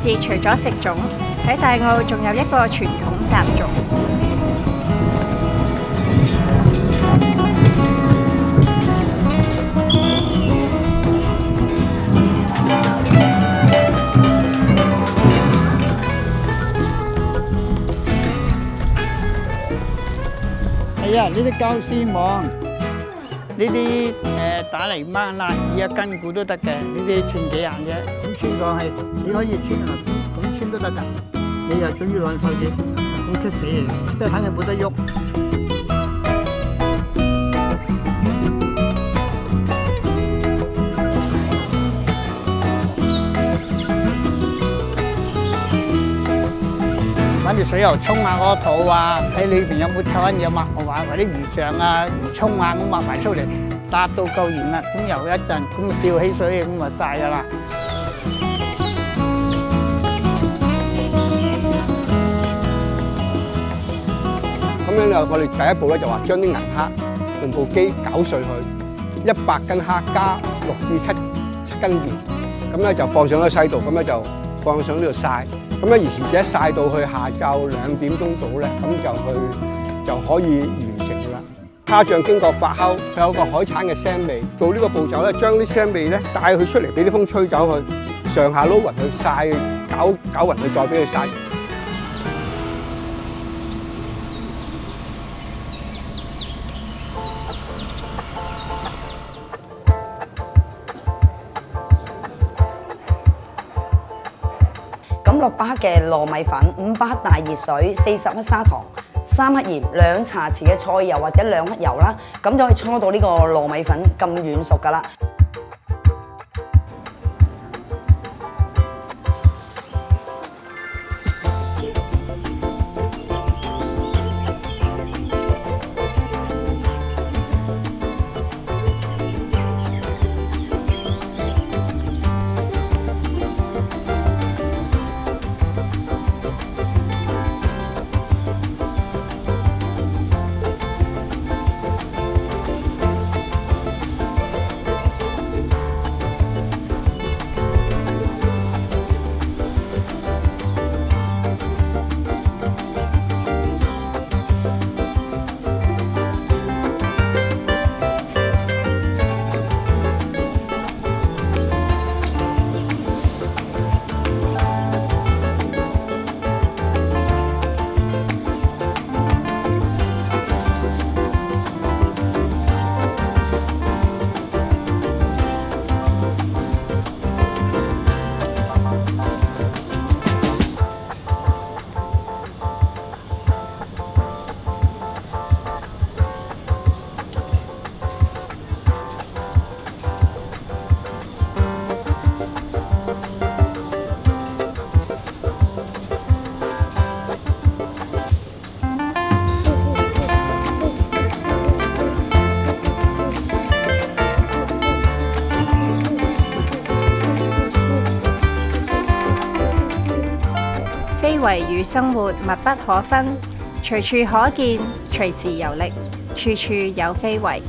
時除咗食粽，喺大澳仲有一個傳統習俗。係啊，呢啲膠絲網，呢啲打嚟掹啦，以一筋骨都得嘅，呢啲千幾銀啫。咁穿過去，你可以穿啊，咁穿都得㗎。你又總要兩手嘅，好棘死你，即係肯定冇得喐。揾條水油沖下個肚啊，睇裏邊有冇臭嘢抹，或者魚醬啊、魚葱啊咁抹埋出嚟，搭到夠完啦，咁游一陣，咁吊起水咁就曬噶啦。咁樣就我哋第一步咧就話將啲銀蝦用部機攪碎佢，100斤蝦加6至7斤鹽，咁咧就放上個西度，咁咧就放上呢度曬。咁咧，而時者曬到去下晝2點鐘到咧，咁就可以完成㗎啦。蝦醬經過發酵，佢有個海產嘅腥味。做呢個步驟咧，將啲腥味咧帶佢出嚟，俾啲風吹走佢，上下撈勻去曬，攪勻佢，再俾佢曬。咁落8克嘅糯米粉，500克大熱水，40克砂糖，3克鹽，2茶匙嘅菜油或者2克油啦，咁就可以搓到呢個糯米粉咁軟熟噶啦。非遺與生活密不可分，隨處可見，隨時遊歷，處處有非遺。